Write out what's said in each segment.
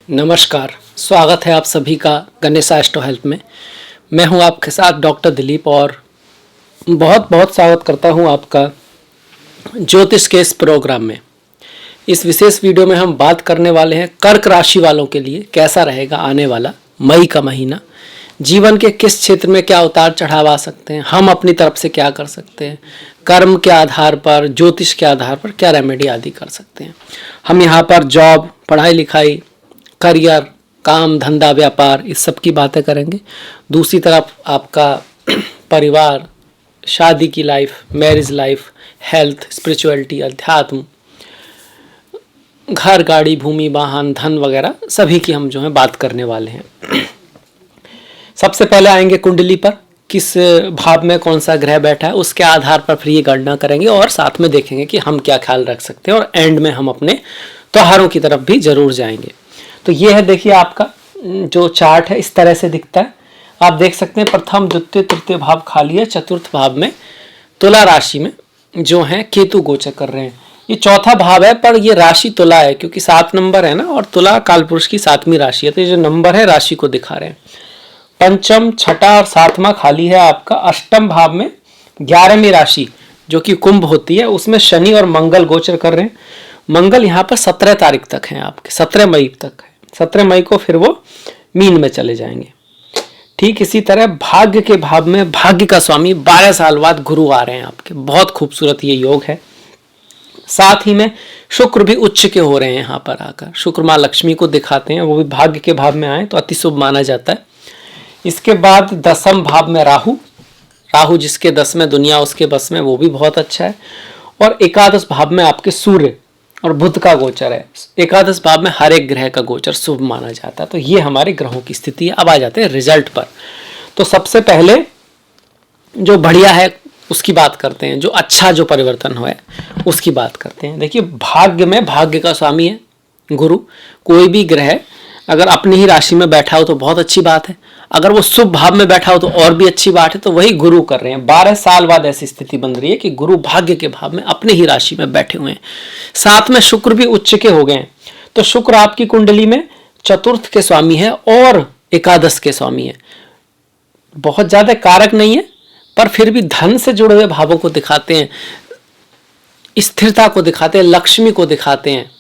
नमस्कार, स्वागत है आप सभी का गणेश एस्ट्रो हेल्थ में। मैं हूं आपके साथ डॉक्टर दिलीप और बहुत बहुत स्वागत करता हूं आपका ज्योतिष के इस प्रोग्राम में। इस विशेष वीडियो में हम बात करने वाले हैं कर्क राशि वालों के लिए कैसा रहेगा आने वाला मई का महीना। जीवन के किस क्षेत्र में क्या उतार चढ़ाव आ सकते हैं, हम अपनी तरफ से क्या कर सकते हैं, कर्म के आधार पर, ज्योतिष के आधार पर क्या रेमेडी आदि कर सकते हैं। हम यहाँ पर जॉब, पढ़ाई लिखाई, करियर, काम धंधा, व्यापार, इस सब की बातें करेंगे। दूसरी तरफ आपका परिवार, शादी की life, marriage life, health, spirituality, अध्यात्म, घर, गाड़ी, भूमि, वाहन, धन वगैरह सभी की हम जो है बात करने वाले हैं। सबसे पहले आएंगे कुंडली पर, किस भाव में कौन सा ग्रह बैठा है, उसके आधार पर फिर ये गणना करेंगे और साथ में देखेंगे कि हम क्या ख्याल रख सकते हैं और एंड में हम अपने त्योहारों की तरफ भी जरूर जाएंगे। तो ये है, देखिए आपका जो चार्ट है इस तरह से दिखता है। आप देख सकते हैं प्रथम, द्वितीय, तृतीय भाव खाली है। चतुर्थ भाव में तुला राशि में जो है केतु गोचर कर रहे हैं। ये चौथा भाव है पर ये राशि तुला है क्योंकि 7 नंबर है ना, और तुला कालपुरुष की 7वीं राशि है, तो ये जो नंबर है राशि को दिखा रहे हैं। पंचम, छठा और 7वां खाली है आपका। अष्टम भाव में 11वीं राशि जो कि कुंभ होती है उसमें शनि और मंगल गोचर कर रहे हैं। मंगल यहाँ पर 17 तारीख तक है आपके, 17 मई तक है। 17 मई को फिर वो मीन में चले जाएंगे। ठीक इसी तरह भाग्य के भाव में भाग्य का स्वामी 12 साल बाद गुरु आ रहे हैं आपके, बहुत खूबसूरत ये योग है। साथ ही में शुक्र भी उच्च के हो रहे हैं यहाँ पर आकर। शुक्र माँ लक्ष्मी को दिखाते हैं, वो भी भाग्य के भाव में आए तो अति शुभ माना जाता है। इसके बाद 10वें भाव में राहु, राहु जिसके 10 में दुनिया उसके बस में, वो भी बहुत अच्छा है। और एकादश भाव में आपके सूर्य और बुध का गोचर है। एकादश भाव में हर एक ग्रह का गोचर शुभ माना जाता है। तो ये हमारे ग्रहों की स्थिति है। अब आ जाते हैं रिजल्ट पर। तो सबसे पहले जो बढ़िया है उसकी बात करते हैं, जो अच्छा जो परिवर्तन हुआ है उसकी बात करते हैं। देखिए भाग्य में भाग्य का स्वामी है गुरु। कोई भी ग्रह अगर अपनी ही राशि में बैठा हो तो बहुत अच्छी बात है, अगर वो शुभ भाव में बैठा हो तो और भी अच्छी बात है। तो वही गुरु कर रहे हैं। 12 साल बाद ऐसी स्थिति बन रही है कि गुरु भाग्य के भाव में अपने ही राशि में बैठे हुए हैं। साथ में शुक्र भी उच्च के हो गए हैं। तो शुक्र आपकी कुंडली में चतुर्थ के स्वामी है और एकादश के स्वामी है। बहुत ज्यादा कारक नहीं है पर फिर भी धन से जुड़े हुए भावों को दिखाते हैं, स्थिरता को दिखाते हैं, लक्ष्मी को दिखाते हैं।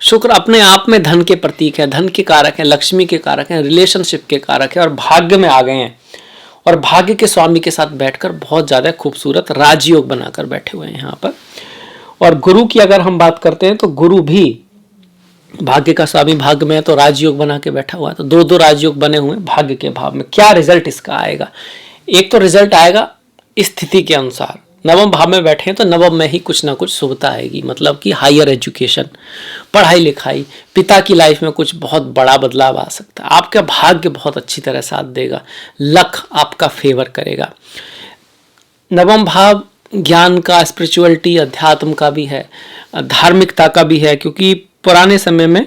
शुक्र अपने आप में धन के प्रतीक है, धन के कारक है, लक्ष्मी के कारक है, रिलेशनशिप के कारक है और भाग्य में आ गए हैं। और भाग्य के स्वामी के साथ बैठकर बहुत ज्यादा खूबसूरत राजयोग बनाकर बैठे हुए हैं यहाँ पर। और गुरु की अगर हम बात करते हैं तो गुरु भी भाग्य का स्वामी भाग्य में है तो राजयोग बना के बैठा हुआ है। तो 2 राजयोग बने हुए हैं भाग्य के भाव में। क्या रिजल्ट इसका आएगा? एक तो रिजल्ट आएगा स्थिति के अनुसार। नवम भाव में बैठे हैं तो नवम में ही कुछ ना कुछ शुभता आएगी, मतलब कि हायर एजुकेशन, पढ़ाई लिखाई, पिता की लाइफ में कुछ बहुत बड़ा बदलाव आ सकता है। आपका भाग्य बहुत अच्छी तरह साथ देगा, लक आपका फेवर करेगा। नवम भाव ज्ञान का, स्पिरिचुअलिटी, अध्यात्म का भी है, धार्मिकता का भी है, क्योंकि पुराने समय में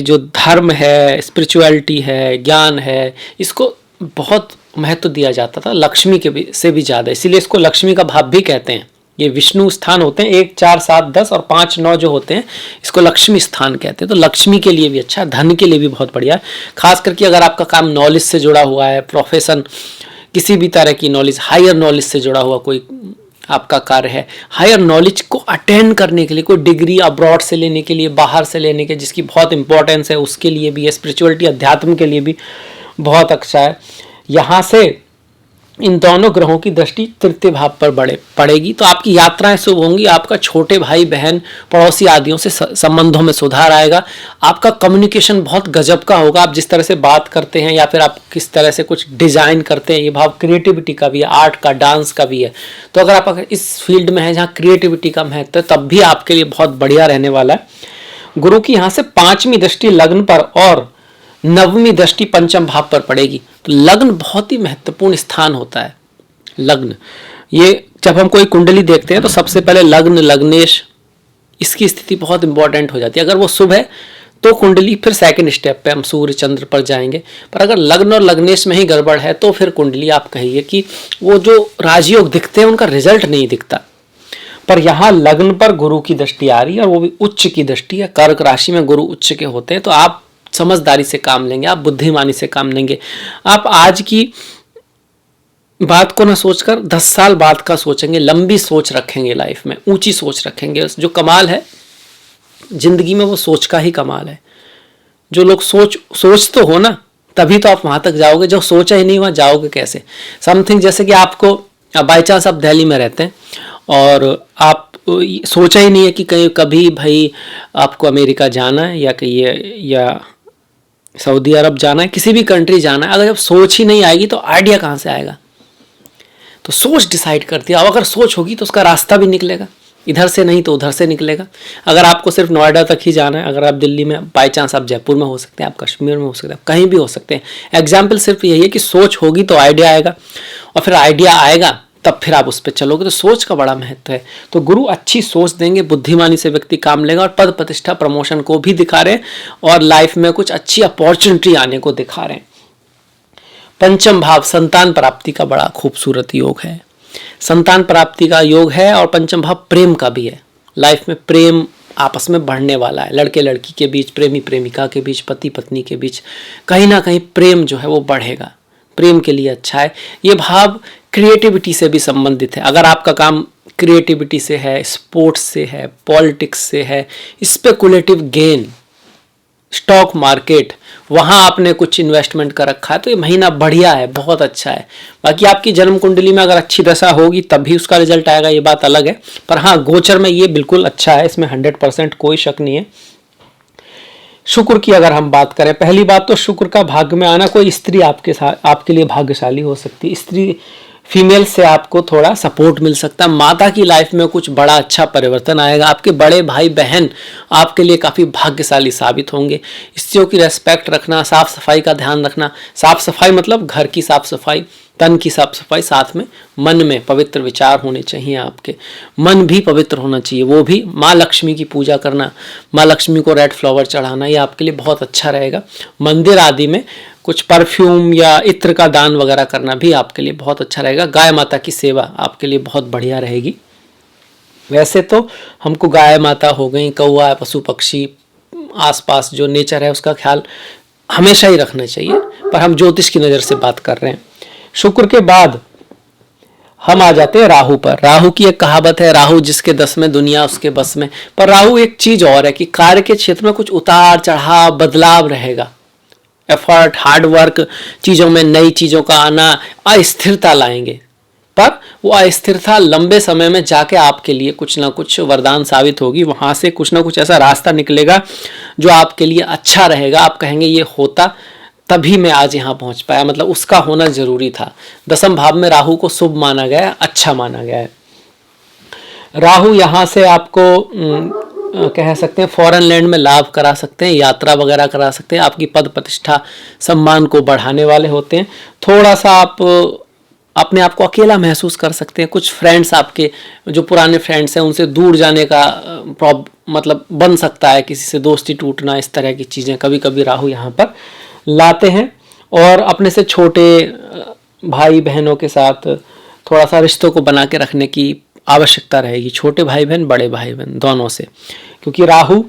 जो धर्म है, स्पिरिचुअलिटी है, ज्ञान है, इसको बहुत महत्व दिया जाता था, लक्ष्मी के भी से भी ज्यादा। इसीलिए इसको लक्ष्मी का भाव भी कहते हैं। ये विष्णु स्थान होते हैं 1, 4, 7, 10 और 5, 9 जो होते हैं, इसको लक्ष्मी स्थान कहते हैं। तो लक्ष्मी के लिए भी अच्छा है, धन के लिए भी बहुत बढ़िया है। खास करके अगर आपका काम नॉलेज से जुड़ा हुआ है, प्रोफेशन, किसी भी तरह की नॉलेज, हायर नॉलेज से जुड़ा हुआ कोई आपका कार्य है, हायर नॉलेज को अटेंड करने के लिए, कोई डिग्री अब्रॉड से लेने के लिए, बाहर से लेने के जिसकी बहुत इंपॉर्टेंस है, उसके लिए भी है। स्पिरिचुअलिटी, अध्यात्म के लिए भी बहुत अच्छा है। यहाँ से इन दोनों ग्रहों की दृष्टि तृतीय भाव पर पड़ेगी तो आपकी यात्राएं शुभ होंगी। आपका छोटे भाई बहन, पड़ोसी आदियों से संबंधों में सुधार आएगा। आपका कम्युनिकेशन बहुत गजब का होगा। आप जिस तरह से बात करते हैं या फिर आप किस तरह से कुछ डिजाइन करते हैं, ये भाव क्रिएटिविटी का भी है, आर्ट का, डांस का भी है। तो अगर आप इस फील्ड में है जहाँ क्रिएटिविटी का महत्व है तब भी आपके लिए बहुत बढ़िया रहने वाला है। गुरु की यहाँ से 5वीं दृष्टि लग्न पर और 9वीं दृष्टि पंचम भाव पर पड़ेगी। तो लग्न बहुत ही महत्वपूर्ण स्थान होता है। लग्न, ये जब हम कोई कुंडली देखते हैं तो सबसे पहले लग्न, लग्नेश, इसकी स्थिति बहुत इंपॉर्टेंट हो जाती है। अगर वो शुभ है तो कुंडली फिर सेकंड स्टेप पे हम सूर्य चंद्र पर जाएंगे। पर अगर लग्न और लग्नेश में ही गड़बड़ है तो फिर कुंडली आप कहिए कि वो जो राजयोग दिखते हैं उनका रिजल्ट नहीं दिखता। पर यहाँ लग्न पर गुरु की दृष्टि आ रही है और वो भी उच्च की दृष्टि है। कर्क राशि में गुरु उच्च के होते हैं तो आप समझदारी से काम लेंगे, आप बुद्धिमानी से काम लेंगे। आप आज की बात को ना सोचकर 10 साल बाद का सोचेंगे, लंबी सोच रखेंगे, लाइफ में ऊंची सोच रखेंगे। जो कमाल है जिंदगी में वो सोच का ही कमाल है। जो लोग सोच तो हो ना, तभी तो आप वहां तक जाओगे। जो सोचा ही नहीं वहां जाओगे कैसे? समथिंग जैसे कि आपको बाई चांस आप दिल्ली में रहते हैं और आप सोचा ही नहीं है कि कहीं कभी भाई आपको अमेरिका जाना है या कहीं या सऊदी अरब जाना है, किसी भी कंट्री जाना है। अगर जब सोच ही नहीं आएगी तो आइडिया कहाँ से आएगा? तो सोच डिसाइड करती है। अब अगर सोच होगी तो उसका रास्ता भी निकलेगा, इधर से नहीं तो उधर से निकलेगा। अगर आपको सिर्फ नोएडा तक ही जाना है, अगर आप दिल्ली में, बाई चांस आप जयपुर में हो सकते हैं, आप कश्मीर में हो सकते हैं, कहीं भी हो सकते हैं। एग्जाम्पल सिर्फ यही है कि सोच होगी तो आइडिया आएगा, और फिर आइडिया आएगा तब फिर आप उस पर चलोगे। तो सोच का बड़ा महत्व है। तो गुरु अच्छी सोच देंगे, बुद्धिमानी से व्यक्ति काम लेगा, और पद प्रतिष्ठा प्रमोशन को भी दिखा रहे हैं, और लाइफ में कुछ अच्छी अपॉर्चुनिटी आने को दिखा रहे हैं। पंचम भाव संतान प्राप्ति का बड़ा खूबसूरत योग है। संतान प्राप्ति का योग है, और पंचम भाव प्रेम का भी है। लाइफ में प्रेम आपस में बढ़ने वाला है। लड़के लड़की के बीच, प्रेमी प्रेमिका के बीच, पति पत्नी के बीच कहीं ना कहीं प्रेम जो है वो बढ़ेगा। प्रेम के लिए अच्छा है। ये भाव क्रिएटिविटी से भी संबंधित है। अगर आपका काम क्रिएटिविटी से है, स्पोर्ट्स से है, पॉलिटिक्स से है, स्पेकुलेटिव गेन, स्टॉक मार्केट, वहाँ आपने कुछ इन्वेस्टमेंट कर रखा है, तो ये महीना बढ़िया है, बहुत अच्छा है। बाकी आपकी जन्म कुंडली में अगर अच्छी दशा होगी तब भी उसका रिजल्ट आएगा, ये बात अलग है। पर हाँ, गोचर में ये बिल्कुल अच्छा है, इसमें 100% कोई शक नहीं है। शुक्र की अगर हम बात करें, पहली बात तो शुक्र का भाग्य में आना, कोई स्त्री आपके साथ आपके लिए भाग्यशाली हो सकती है। स्त्री फीमेल से आपको थोड़ा सपोर्ट मिल सकता है। माता की लाइफ में कुछ बड़ा अच्छा परिवर्तन आएगा। आपके बड़े भाई बहन आपके लिए काफ़ी भाग्यशाली साबित होंगे। स्त्रियों की रेस्पेक्ट रखना, साफ सफाई का ध्यान रखना। साफ सफाई मतलब घर की साफ सफाई, तन की साफ सफाई, साथ में मन में पवित्र विचार होने चाहिए। आपके मन भी पवित्र होना चाहिए। वो भी माँ लक्ष्मी की पूजा करना, माँ लक्ष्मी को रेड फ्लावर चढ़ाना, ये आपके लिए बहुत अच्छा रहेगा। मंदिर आदि में कुछ परफ्यूम या इत्र का दान वगैरह करना भी आपके लिए बहुत अच्छा रहेगा। गाय माता की सेवा आपके लिए बहुत बढ़िया रहेगी। वैसे तो हमको गाय माता हो गई, कौवा, पशु पक्षी, आसपास जो नेचर है उसका ख्याल हमेशा ही रखना चाहिए, पर हम ज्योतिष की नज़र से बात कर रहे हैं। शुक्र के बाद हम आ जाते हैं राहु पर। राहु की एक कहावत है, राहु जिसके दस में दुनिया उसके बस में। पर राहु एक चीज और है कि कार्य के क्षेत्र में कुछ उतार चढ़ाव, बदलाव रहेगा। एफर्ट, हार्ड वर्क, चीजों में नई चीजों का आना, अस्थिरता लाएंगे। पर वो अस्थिरता लंबे समय में जाके आपके लिए कुछ ना कुछ वरदान साबित होगी। वहां से कुछ ना कुछ ऐसा रास्ता निकलेगा जो आपके लिए अच्छा रहेगा। आप कहेंगे ये होता तभी मैं आज यहाँ पहुंच पाया, मतलब उसका होना जरूरी था। दसम भाव में राहु को शुभ माना गया है, अच्छा माना गया है। राहु यहाँ से आपको कह सकते हैं फॉरेन लैंड में लाभ करा सकते हैं, यात्रा वगैरह करा सकते हैं। आपकी पद प्रतिष्ठा सम्मान को बढ़ाने वाले होते हैं। थोड़ा सा आप अपने आप को अकेला महसूस कर सकते हैं। कुछ फ्रेंड्स आपके जो पुराने फ्रेंड्स हैं उनसे दूर जाने का मतलब बन सकता है, किसी से दोस्ती टूटना, इस तरह की चीज़ें कभी कभी राहु यहाँ पर लाते हैं। और अपने से छोटे भाई बहनों के साथ थोड़ा सा रिश्तों को बना के रखने की आवश्यकता रहेगी, छोटे भाई बहन, बड़े भाई बहन दोनों से, क्योंकि राहु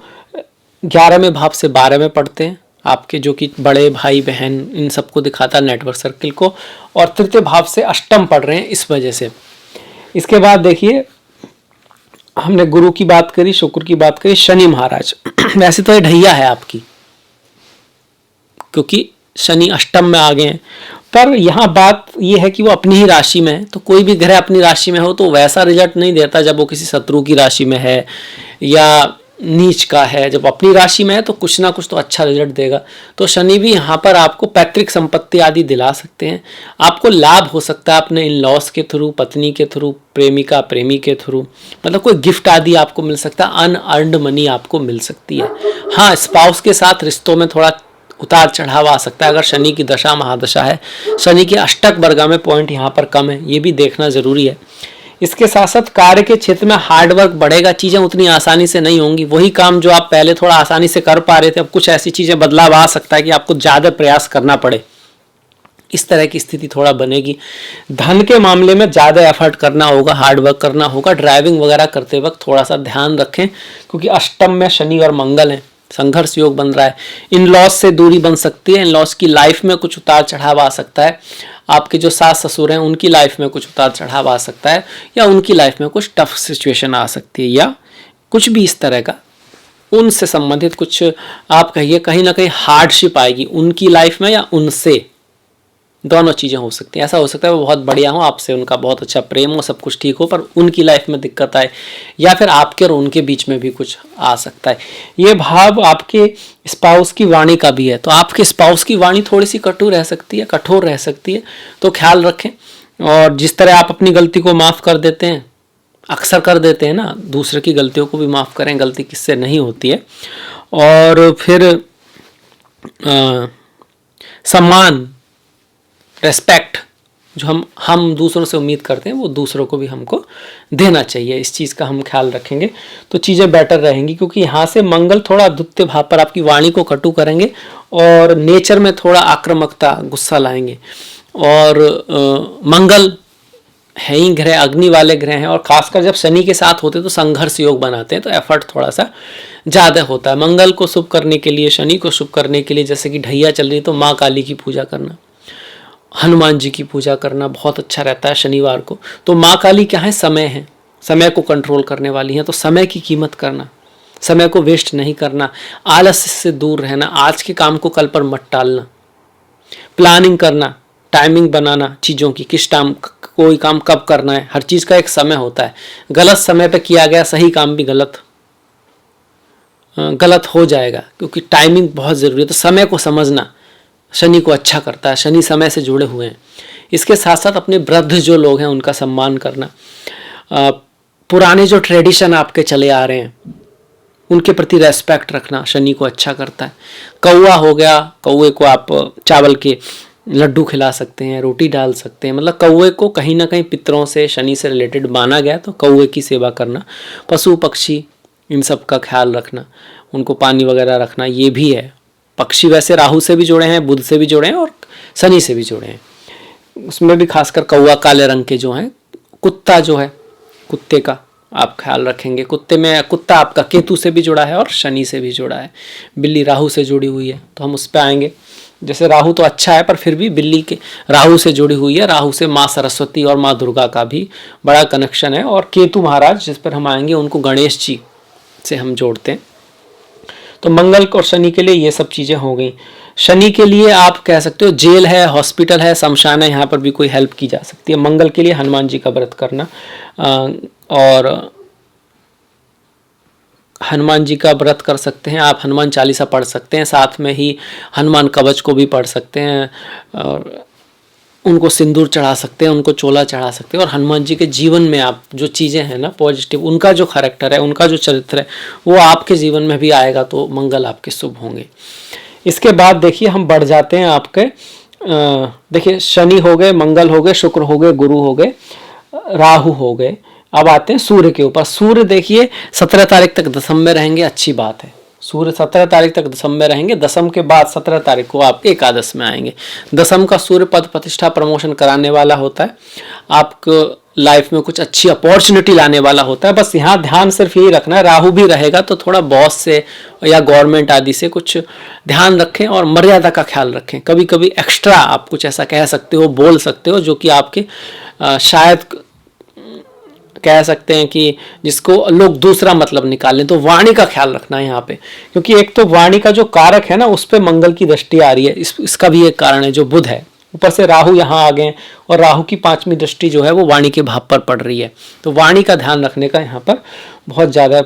11वें भाव से 12वें पढ़ते हैं आपके, जो कि बड़े भाई बहन इन सबको दिखाता है, नेटवर्क सर्किल को, और तृतीय भाव से अष्टम पढ़ रहे हैं इस वजह से। इसके बाद देखिए हमने गुरु की बात करी, शुक्र की बात करी, शनि महाराज वैसे तो ये ढैया है आपकी, क्योंकि शनि अष्टम में आ गए हैं, पर यहाँ बात यह है कि वो अपनी ही राशि में है। तो कोई भी ग्रह अपनी राशि में हो तो वैसा रिजल्ट नहीं देता जब वो किसी शत्रु की राशि में है या नीच का है। जब अपनी राशि में है तो कुछ ना कुछ तो अच्छा रिजल्ट देगा। तो शनि भी यहाँ पर आपको पैतृक संपत्ति आदि दिला सकते हैं। आपको लाभ हो सकता है अपने इन लॉस के थ्रू, पत्नी के थ्रू, प्रेमिका प्रेमी के थ्रू, मतलब कोई गिफ्ट आदि आपको मिल सकता है, अनअर्न्ड मनी आपको मिल सकती है। हाँ, स्पाउस के साथ रिश्तों में थोड़ा उतार चढ़ाव आ सकता है अगर शनि की दशा महादशा है। शनि के अष्टक वर्गा में पॉइंट यहाँ पर कम है, ये भी देखना जरूरी है। इसके साथ साथ कार्य के क्षेत्र में हार्डवर्क बढ़ेगा, चीज़ें उतनी आसानी से नहीं होंगी। वही काम जो आप पहले थोड़ा आसानी से कर पा रहे थे, अब कुछ ऐसी चीज़ें बदलाव आ सकता है कि आपको ज़्यादा प्रयास करना पड़े, इस तरह की स्थिति थोड़ा बनेगी। धन के मामले में ज़्यादा एफर्ट करना होगा, हार्डवर्क करना होगा। ड्राइविंग वगैरह करते वक्त थोड़ा सा ध्यान रखें, क्योंकि अष्टम में शनि और मंगल हैं, संघर्ष योग बन रहा है। इन लॉस से दूरी बन सकती है, इन लॉस की लाइफ में कुछ उतार चढ़ाव आ सकता है, आपके जो सास ससुर हैं उनकी लाइफ में कुछ उतार चढ़ाव आ सकता है, या उनकी लाइफ में कुछ टफ सिचुएशन आ सकती है, या कुछ भी इस तरह का उनसे संबंधित कुछ आप कहिए कहीं ना कहीं हार्डशिप आएगी उनकी लाइफ में, या उनसे, दोनों चीज़ें हो सकती हैं। ऐसा हो सकता है वो बहुत बढ़िया हो, आपसे उनका बहुत अच्छा प्रेम हो, सब कुछ ठीक हो, पर उनकी लाइफ में दिक्कत आए, या फिर आपके और उनके बीच में भी कुछ आ सकता है। ये भाव आपके स्पाउस की वाणी का भी है, तो आपके स्पाउस की वाणी थोड़ी सी कटु रह सकती है, कठोर रह सकती है, तो ख्याल रखें। और जिस तरह आप अपनी गलती को माफ़ कर देते हैं, अक्सर कर देते हैं ना, दूसरे की गलतियों को भी माफ़ करें, गलती किससे नहीं होती है। और फिर सम्मान, रेस्पेक्ट जो हम दूसरों से उम्मीद करते हैं वो दूसरों को भी हमको देना चाहिए, इस चीज़ का हम ख्याल रखेंगे तो चीज़ें बेटर रहेंगी। क्योंकि यहाँ से मंगल थोड़ा द्वितीय भाव पर आपकी वाणी को कटु करेंगे और नेचर में थोड़ा आक्रामकता, गुस्सा लाएंगे। और मंगल है ही ग्रह, अग्नि वाले ग्रह हैं, और खासकर जब शनि के साथ होते तो संघर्ष योग बनाते हैं, तो एफर्ट थोड़ा सा ज़्यादा होता है। मंगल को शुभ करने के लिए, शनि को शुभ करने के लिए, जैसे कि ढैया चल रही तो माँ काली की पूजा करना, हनुमान जी की पूजा करना बहुत अच्छा रहता है शनिवार को। तो माँ काली क्या है? समय है, समय को कंट्रोल करने वाली हैं, तो समय की कीमत करना, समय को वेस्ट नहीं करना, आलस्य से दूर रहना, आज के काम को कल पर मत टालना, प्लानिंग करना, टाइमिंग बनाना चीज़ों की, किस टाइम कोई काम कब करना है, हर चीज़ का एक समय होता है। गलत समय पे किया गया सही काम भी गलत हो जाएगा, क्योंकि टाइमिंग बहुत ज़रूरी है। तो समय को समझना शनि को अच्छा करता है, शनि समय से जुड़े हुए हैं। इसके साथ साथ अपने वृद्ध जो लोग हैं उनका सम्मान करना, पुराने जो ट्रेडिशन आपके चले आ रहे हैं उनके प्रति रेस्पेक्ट रखना शनि को अच्छा करता है। कौआ हो गया, कौए को आप चावल के लड्डू खिला सकते हैं, रोटी डाल सकते हैं, मतलब कौए को कहीं ना कहीं पितरों से, शनि से रिलेटेड माना गया, तो कौए की सेवा करना। पशु पक्षी इन सब का ख्याल रखना, उनको पानी वगैरह रखना, ये भी है। पक्षी वैसे राहु से भी जुड़े हैं, बुध से भी जुड़े हैं और शनि से भी जुड़े हैं, उसमें भी खासकर कौआ काले रंग के जो हैं। कुत्ता जो है, कुत्ते का आप ख्याल रखेंगे, कुत्ता आपका केतु से भी जुड़ा है और शनि से भी जुड़ा है। बिल्ली राहु से जुड़ी हुई है, तो हम उस पर आएंगे। जैसे राहु तो अच्छा है, पर फिर भी बिल्ली के राहु से जुड़ी हुई है, राहु से माँ सरस्वती और माँ दुर्गा का भी बड़ा कनेक्शन है। और केतु महाराज जिस पर हम आएंगे उनको गणेश जी से हम जोड़ते हैं। तो मंगल और शनि के लिए ये सब चीज़ें हो गई। शनि के लिए आप कह सकते हो जेल है, हॉस्पिटल है, शमशान है, यहाँ पर भी कोई हेल्प की जा सकती है। मंगल के लिए हनुमान जी का व्रत करना, और हनुमान जी का व्रत कर सकते हैं आप, हनुमान चालीसा पढ़ सकते हैं, साथ में ही हनुमान कवच को भी पढ़ सकते हैं, और उनको सिंदूर चढ़ा सकते हैं, उनको चोला चढ़ा सकते हैं। और हनुमान जी के जीवन में आप जो चीज़ें हैं ना पॉजिटिव, उनका जो खैरेक्टर है, उनका जो चरित्र है, वो आपके जीवन में भी आएगा, तो मंगल आपके शुभ होंगे। इसके बाद देखिए हम बढ़ जाते हैं आपके, देखिए शनि हो गए, मंगल हो गए, शुक्र हो गए, गुरु हो गए, राहु हो गए। अब आते हैं सूर्य के ऊपर। सूर्य देखिए 17 तारीख तक दशम में रहेंगे, अच्छी बात है। सूर्य 17 तारीख तक दशम में रहेंगे, दशम के बाद 17 तारीख को आप एकादश में आएंगे। दशम का सूर्य पद प्रतिष्ठा प्रमोशन कराने वाला होता है, आपको लाइफ में कुछ अच्छी अपॉर्चुनिटी लाने वाला होता है। बस यहाँ ध्यान सिर्फ यही रखना है, राहु भी रहेगा तो थोड़ा बॉस से या गवर्नमेंट आदि से कुछ ध्यान रखें और मर्यादा का ख्याल रखें। कभी कभी एक्स्ट्रा आप कुछ ऐसा कह सकते हो, बोल सकते हो, जो कि आपके शायद कह सकते हैं कि जिसको लोग दूसरा मतलब निकाल लें। तो वाणी का ख्याल रखना है यहाँ पे, क्योंकि एक तो वाणी का जो कारक है ना, उस पर मंगल की दृष्टि आ रही है। इसका भी एक कारण है जो बुध है, ऊपर से राहु यहाँ आ गए, और राहु की 5वीं दृष्टि जो है वो वाणी के भाव पर पड़ रही है। तो वाणी का ध्यान रखने का यहाँ पर बहुत ज़्यादा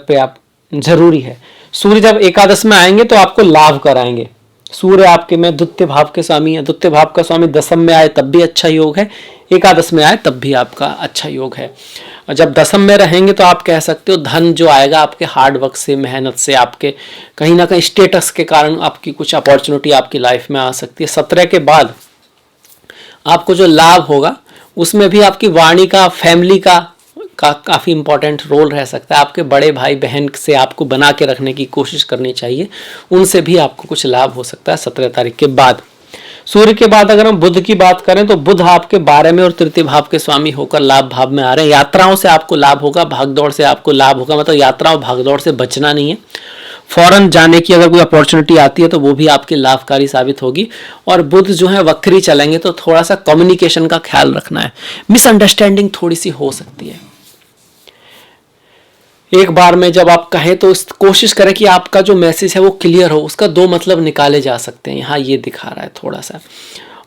जरूरी है। सूर्य जब एकादश में आएंगे तो आपको लाभ कराएंगे। सूर्य आपके में द्वितीय भाव के स्वामी है, द्वितीय भाव का स्वामी दशम में आए तब भी अच्छा योग है, एकादश में आए तब भी आपका अच्छा योग है। और जब दशम में रहेंगे तो आप कह सकते हो धन जो आएगा आपके हार्ड वर्क से, मेहनत से, आपके कहीं ना कहीं स्टेटस के कारण आपकी कुछ अपॉर्चुनिटी आपकी लाइफ में आ सकती है। 17 के बाद आपको जो लाभ होगा उसमें भी आपकी वाणी का, फैमिली का काफ़ी इंपॉर्टेंट रोल रह सकता है। आपके बड़े भाई बहन से आपको बना के रखने की कोशिश करनी चाहिए, उनसे भी आपको कुछ लाभ हो सकता है 17 तारीख के बाद। सूर्य के बाद अगर हम बुध की बात करें तो बुध आपके 12वें और तृतीय भाव के स्वामी होकर लाभ भाव में आ रहे हैं। यात्राओं से आपको लाभ होगा, भागदौड़ से आपको लाभ होगा, मतलब यात्राओं भागदौड़ से बचना नहीं है। फौरन जाने की अगर कोई अपॉर्चुनिटी आती है तो वो भी आपके लाभकारी साबित होगी। और बुध जो है वक्री चलेंगे तो थोड़ा सा कम्युनिकेशन का ख्याल रखना है, मिसअंडरस्टैंडिंग थोड़ी सी हो सकती है। एक बार में जब आप कहें तो कोशिश करें कि आपका जो मैसेज है वो क्लियर हो, उसका दो मतलब निकाले जा सकते हैं, यहाँ ये दिखा रहा है थोड़ा सा।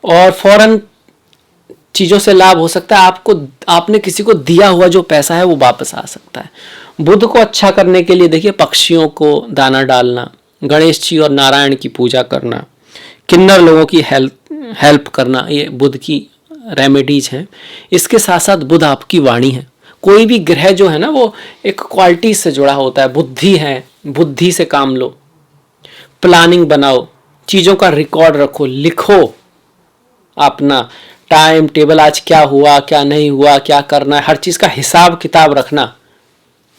और फौरन चीज़ों से लाभ हो सकता है, आपने किसी को दिया हुआ जो पैसा है वो वापस आ सकता है। बुध को अच्छा करने के लिए देखिए पक्षियों को दाना डालना, गणेश जी और नारायण की पूजा करना, किन्नर लोगों की हेल्प करना, ये बुध की रेमेडीज हैं। इसके साथ साथ बुध आपकी वाणी है। कोई भी ग्रह जो है ना वो एक क्वालिटी से जुड़ा होता है। बुद्धि है, बुद्धि से काम लो, प्लानिंग बनाओ, चीज़ों का रिकॉर्ड रखो, लिखो अपना टाइम टेबल, आज क्या हुआ क्या नहीं हुआ, क्या करना है, हर चीज़ का हिसाब किताब रखना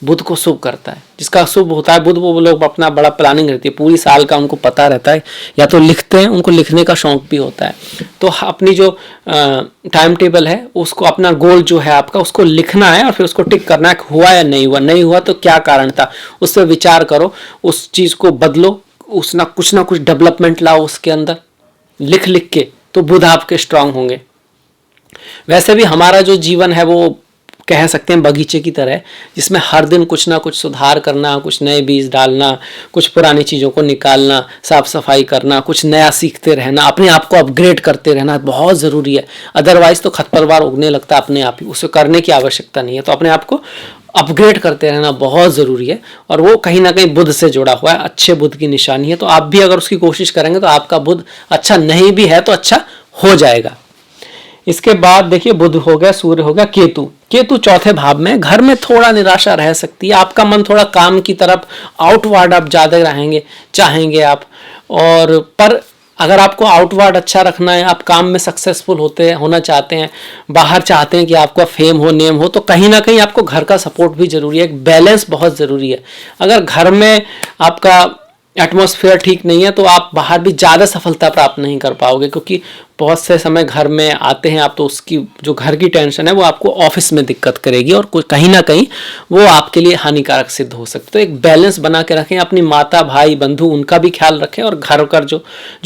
बुध को शुभ करता है। जिसका शुभ होता है बुध, वो लोग अपना बड़ा प्लानिंग रहती है, पूरी साल का उनको पता रहता है, या तो लिखते हैं, उनको लिखने का शौक भी होता है। तो अपनी जो टाइम टेबल है उसको, अपना गोल जो है आपका, उसको लिखना है और फिर उसको टिक करना है, हुआ या नहीं हुआ, नहीं हुआ तो क्या कारण था, उस पर विचार करो, उस चीज़ को बदलो, कुछ ना कुछ डेवलपमेंट लाओ उसके अंदर लिख लिख के, तो बुध आपके स्ट्रांग होंगे। वैसे भी हमारा जो जीवन है वो कह सकते हैं बगीचे की तरह, जिसमें हर दिन कुछ ना कुछ सुधार करना, कुछ नए बीज डालना, कुछ पुरानी चीज़ों को निकालना, साफ सफाई करना, कुछ नया सीखते रहना, अपने आप को अपग्रेड करते रहना बहुत ज़रूरी है। अदरवाइज तो खरपतवार उगने लगता है अपने आप ही, उसे करने की आवश्यकता नहीं है। तो अपने आप को अपग्रेड करते रहना बहुत ज़रूरी है, और वो कहीं ना कहीं बुध से जुड़ा हुआ है, अच्छे बुध की निशानी है। तो आप भी अगर उसकी कोशिश करेंगे तो आपका बुध अच्छा नहीं भी है तो अच्छा हो जाएगा। इसके बाद देखिए बुध हो गया, सूर्य हो गया, केतु। केतु चौथे भाव में, घर में थोड़ा निराशा रह सकती है, आपका मन थोड़ा काम की तरफ आउटवर्ड आप ज़्यादा रहेंगे, चाहेंगे आप। और पर अगर आपको आउटवर्ड अच्छा रखना है, आप काम में सक्सेसफुल होना चाहते हैं, बाहर चाहते हैं कि आपका फेम हो, नेम हो, तो कहीं ना कहीं आपको घर का सपोर्ट भी जरूरी है, एक बैलेंस बहुत ज़रूरी है। अगर घर में आपका एटमॉस्फेयर ठीक नहीं है तो आप बाहर भी ज़्यादा सफलता प्राप्त नहीं कर पाओगे, क्योंकि बहुत से समय घर में आते हैं आप तो उसकी जो घर की टेंशन है वो आपको ऑफिस में दिक्कत करेगी, और कहीं ना कहीं वो आपके लिए हानिकारक सिद्ध हो सकती है। तो एक बैलेंस बना के रखें, अपनी माता भाई बंधु उनका भी ख्याल रखें, और घर का जो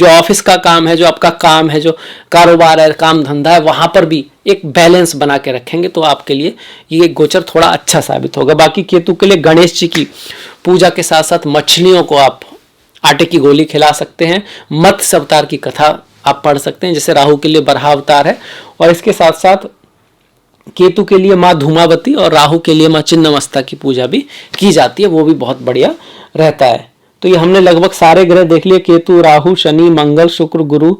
ऑफिस का काम है, जो आपका काम है, जो कारोबार है, काम धंधा है, वहाँ पर भी एक बैलेंस बना के रखेंगे तो आपके लिए ये गोचर थोड़ा अच्छा साबित होगा। बाकी केतु के लिए गणेश जी की पूजा के साथ साथ मछलियों को आप आटे की गोली खिला सकते हैं, मत्स्य अवतार की कथा आप पढ़ सकते हैं, जैसे राहु के लिए बराह अवतार है, और इसके साथ साथ केतु के लिए माँ धूमावती और राहु के लिए माँ छिन्नमस्ता की पूजा भी की जाती है, वो भी बहुत बढ़िया रहता है। तो ये हमने लगभग सारे ग्रह देख लिए, केतु, राहु, शनि, मंगल, शुक्र, गुरु,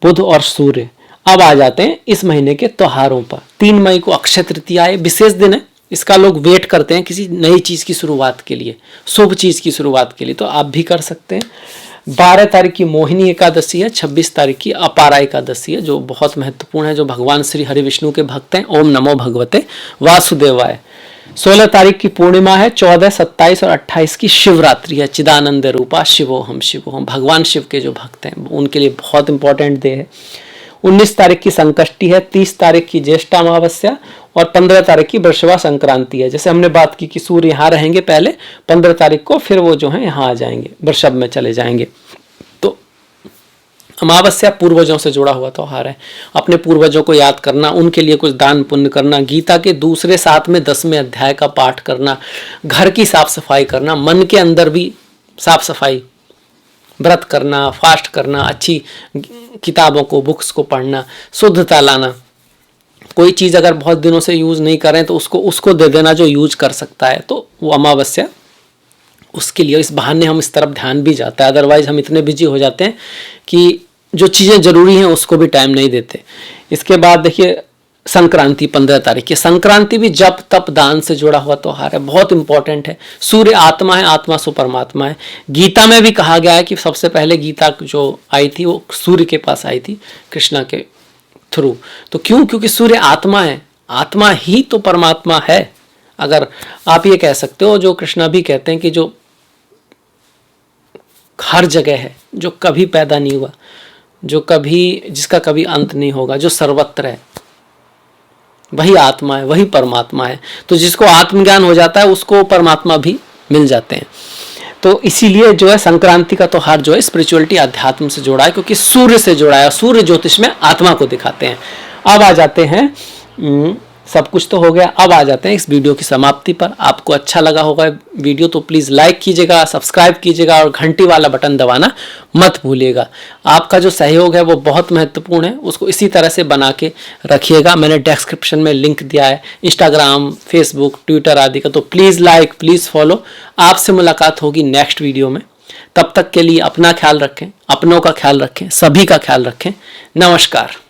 बुध और सूर्य। अब आ जाते हैं इस महीने के त्योहारों पर। 3 मई को अक्षय तृतीया है, विशेष दिन है, इसका लोग वेट करते हैं किसी नई चीज़ की शुरुआत के लिए, शुभ चीज़ की शुरुआत के लिए, तो आप भी कर सकते हैं। 12 तारीख की मोहिनी एकादशी है, 26 तारीख की अपारा एकादशी है, जो बहुत महत्वपूर्ण है, जो भगवान श्री हरि विष्णु के भक्त हैं। ओम नमो भगवते वासुदेवाय। 16 तारीख की पूर्णिमा है, 14, 27 और 28 की शिवरात्रि है। चिदानंद रूपा शिवोहम शिवोहम, भगवान शिव के जो भक्त हैं उनके लिए बहुत इंपॉर्टेंट डे है। 19 तारीख की संकष्टी है, 30 तारीख की ज्येष्ठ अमावस्या और 15 तारीख की वृषभा संक्रांति है। जैसे हमने बात की कि सूर्य यहाँ रहेंगे पहले 15 तारीख को, फिर वो जो है यहाँ आ जाएंगे, वृषभ में चले जाएंगे। तो अमावस्या पूर्वजों से जुड़ा हुआ त्योहार है। अपने पूर्वजों को याद करना, उनके लिए कुछ दान पुण्य करना, गीता के दूसरे 7वें 10वें अध्याय का पाठ करना, घर की साफ सफाई करना, मन के अंदर भी साफ सफाई, व्रत करना, फास्ट करना, अच्छी किताबों को, बुक्स को पढ़ना, शुद्धता लाना। कोई चीज़ अगर बहुत दिनों से यूज़ नहीं करें तो उसको दे देना जो यूज कर सकता है, तो वो अमावस्या उसके लिए। इस बहाने हम इस तरफ ध्यान भी जाता है, अदरवाइज हम इतने बिजी हो जाते हैं कि जो चीज़ें ज़रूरी हैं उसको भी टाइम नहीं देते। इसके बाद देखिए संक्रांति 15 तारीख की। संक्रांति भी जप तप दान से जुड़ा हुआ त्योहार है, बहुत इंपॉर्टेंट है। सूर्य आत्मा है, आत्मा सो परमात्मा है। गीता में भी कहा गया है कि सबसे पहले गीता जो आई थी वो सूर्य के पास आई थी, कृष्णा के थ्रू। तो क्यों? क्योंकि सूर्य आत्मा है, आत्मा ही तो परमात्मा है। अगर आप ये कह सकते हो, जो कृष्णा भी कहते हैं कि जो हर जगह है, जो कभी पैदा नहीं हुआ, जिसका कभी अंत नहीं होगा, जो सर्वत्र है, वही आत्मा है, वही परमात्मा है। तो जिसको आत्मज्ञान हो जाता है उसको परमात्मा भी मिल जाते हैं। तो इसीलिए जो है संक्रांति का त्योहार जो है स्पिरिचुअलिटी अध्यात्म से जोड़ा है, क्योंकि सूर्य से जोड़ा है। सूर्य ज्योतिष में आत्मा को दिखाते हैं। अब आ जाते हैं, सब कुछ तो हो गया, अब आ जाते हैं इस वीडियो की समाप्ति पर। आपको अच्छा लगा होगा वीडियो तो प्लीज़ लाइक कीजिएगा, सब्सक्राइब कीजिएगा और घंटी वाला बटन दबाना मत भूलिएगा। आपका जो सहयोग है वो बहुत महत्वपूर्ण है, उसको इसी तरह से बना के रखिएगा। मैंने डिस्क्रिप्शन में लिंक दिया है इंस्टाग्राम, फेसबुक, ट्विटर आदि का, तो प्लीज़ लाइक, प्लीज़ फॉलो। आपसे मुलाकात होगी नेक्स्ट वीडियो में। तब तक के लिए अपना ख्याल रखें, अपनों का ख्याल रखें, सभी का ख्याल रखें। नमस्कार।